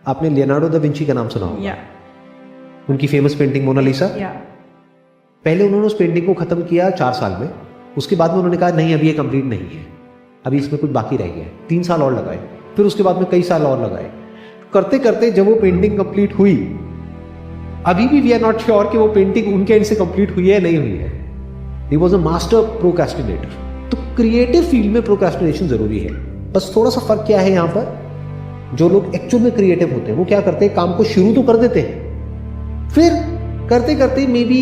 आपने Leonardo da Vinci का नाम सुना होगा? उनकी फेमस पेंटिंग मोनालिसा। पहले उन्होंने उस पेंटिंग को खत्म किया 4 साल में, उसके बाद में उन्होंने कहा नहीं अभी ये कंप्लीट नहीं है, अभी इसमें कुछ बाकी रह गया है। 3 साल और लगाए, फिर उसके बाद में कई साल और लगाए, करते करते जब वो पेंटिंग कंप्लीट हुई, अभी भी वी आर नॉट श्योर कि वो पेंटिंग उनके एंड से कंप्लीट हुई है नहीं हुई है। He was a master procrastinator. तो क्रिएटिव फील्ड में प्रोक्रेस्टिनेशन जरूरी है। बस थोड़ा सा फर्क क्या है यहाँ पर, जो लोग एक्चुअल में क्रिएटिव होते हैं वो क्या करते हैं, काम को शुरू तो कर देते हैं, फिर करते करते मे बी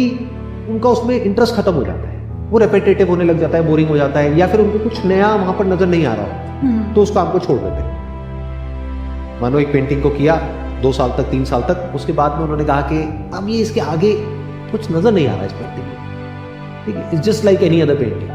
उनका उसमें इंटरेस्ट खत्म हो जाता है, वो रेपिटेटिव होने लग जाता है, बोरिंग हो जाता है, या फिर उनको कुछ नया वहां पर नजर नहीं आ रहा हो, तो उस काम को छोड़ देते हैं। मानो एक पेंटिंग को किया 2 साल तक 3 साल तक, उसके बाद में उन्होंने कहा कि अब ये इसके आगे कुछ नजर नहीं आ रहा है इस पेंटिंग में, ठीक है, it's just like any other painting.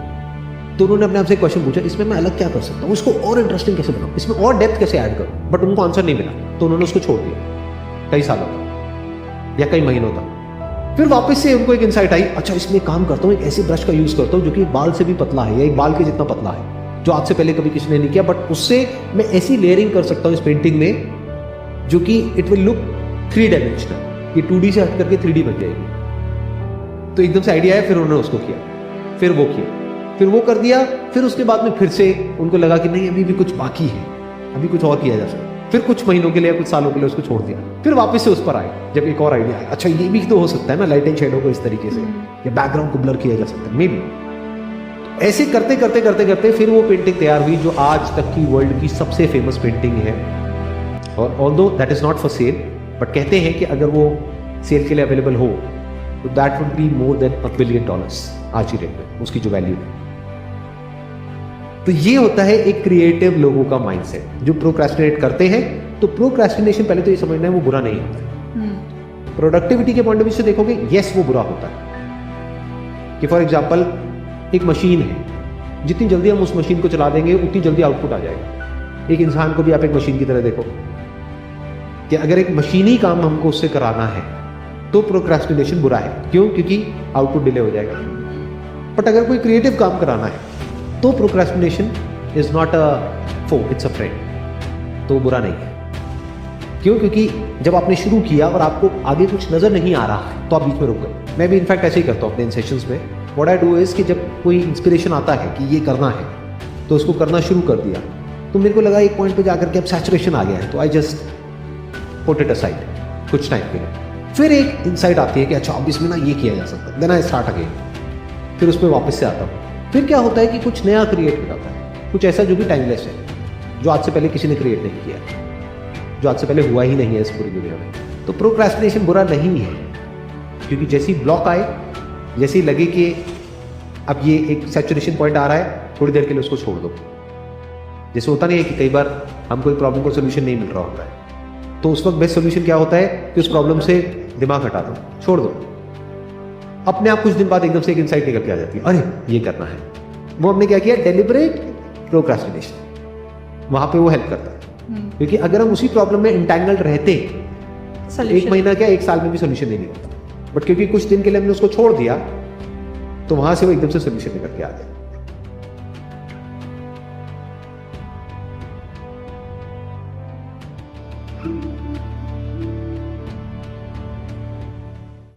तो उन्होंने अपने आप से क्वेश्चन पूछा, इसमें मैं अलग क्या कर सकता हूँ, इसको और इंटरेस्टिंग कैसे बनाऊँ, इसमें और डेप्थ कैसे ऐड करूँ, बट उनको आंसर नहीं मिला, तो उन्होंने उसको छोड़ दिया कई सालों तक या कई महीनों तक। फिर वापस से उनको एक इंसाइट आई, अच्छा इसमें काम करता हूँ, एक ऐसे ब्रश का यूज करता हूँ जो कि एक बाल से भी पतला है या एक बाल के जितना पतला है, जो आज से पहले कभी किसी ने नहीं किया, बट उससे मैं ऐसी लेयरिंग कर सकता हूँ इस पेंटिंग में जो कि इट विल लुक 3 डायमेंशनल, ये 2D से हट करके 3D बन जाएगी। तो एकदम से आइडिया आया, फिर उन्होंने उसको किया, फिर वो किया, फिर वो कर दिया, फिर उसके बाद में फिर से उनको लगा कि नहीं अभी भी कुछ बाकी है, अभी कुछ और किया जा सकता है। फिर कुछ महीनों के लिए कुछ सालों के लिए उसको छोड़ दिया, फिर वापस से उस पर आए जब एक और आइडिया आया, अच्छा ये भी तो हो सकता है ना, लाइट एंड शेडो को इस तरीके से या बैकग्राउंड को ब्लर किया जा सकता है मे बी। ऐसे करते करते करते करते फिर वो पेंटिंग तैयार हुई जो आज तक की वर्ल्ड की सबसे फेमस पेंटिंग है। और although that is not for sale, but कहते हैं कि अगर वो सेल के लिए अवेलेबल हो तो that would be more than $1 billion आज की डेट में, उसकी जो वैल्यू है। तो ये होता है एक क्रिएटिव लोगों का माइंडसेट जो प्रोक्रेस्टिनेट करते हैं। तो प्रोक्रेस्टिनेशन पहले तो ये समझना है वो बुरा नहीं होता है। प्रोडक्टिविटी के पॉइंट ऑफ व्यू से देखोगे, यस वो बुरा होता है। कि फॉर एग्जांपल एक मशीन है, जितनी जल्दी हम उस मशीन को चला देंगे उतनी जल्दी आउटपुट आ जाएगा। एक इंसान को भी आप एक मशीन की तरह देखो कि अगर एक मशीनी काम हमको उससे कराना है तो प्रोक्रेस्टिनेशन बुरा है। क्यों? क्योंकि आउटपुट डिले हो जाएगा। बट अगर कोई क्रिएटिव काम कराना है तो procrastination is not a foe, it's a friend. तो बुरा नहीं है। क्यों? क्योंकि जब आपने शुरू किया और आपको आगे कुछ नजर नहीं आ रहा है तो आप बीच में रुक गए। मैं भी इनफैक्ट ऐसे ही करता हूँ अपने इन सेशंस में। व्हाट आई डू इज कि जब कोई इंस्पिरेशन आता है कि ये करना है तो उसको करना शुरू कर दिया, तो मेरे को लगा एक पॉइंट पे जाकर के अब सैचुरेशन आ गया है, तो I just put it aside कुछ टाइम के लिए। फिर एक इंसाइट आती है कि अच्छा अब इसमें ना ये किया जा सकता है, देन आई स्टार्ट अगेन, फिर उसमें वापस से आता हूँ। फिर क्या होता है कि कुछ नया क्रिएट हो जाता है, कुछ ऐसा जो कि टाइमलेस है, जो आज से पहले किसी ने क्रिएट नहीं किया, जो आज से पहले हुआ ही नहीं है इस पूरी दुनिया में। तो प्रोक्रेस्टिनेशन बुरा नहीं है, क्योंकि जैसी ब्लॉक आए, जैसे ही लगे कि अब ये एक सैचुरेशन पॉइंट आ रहा है, थोड़ी देर के लिए उसको छोड़ दो। जैसे होता नहीं है कि कई बार हम कोई प्रॉब्लम को सोल्यूशन नहीं मिल रहा होता है, तो उस वक्त बेस्ट सोल्यूशन क्या होता है कि उस प्रॉब्लम से दिमाग हटा दो, छोड़ दो। अपने आप कुछ दिन बाद एकदम से एक इंसाइट निकल के आ जाती है, अरे ये करना है। वो हमने क्या किया, डेलिबरेट प्रोक्रेस्टिनेशन। वहां पे वो हेल्प करता है, क्योंकि अगर हम उसी प्रॉब्लम में इंटैंगल्ड रहते, 1 महीना क्या 1 साल में भी सोल्यूशन नहीं निकलता। बट क्योंकि कुछ दिन के लिए हमने उसको छोड़ दिया, तो वहां से वो एकदम से सोल्यूशन निकल के आ गया।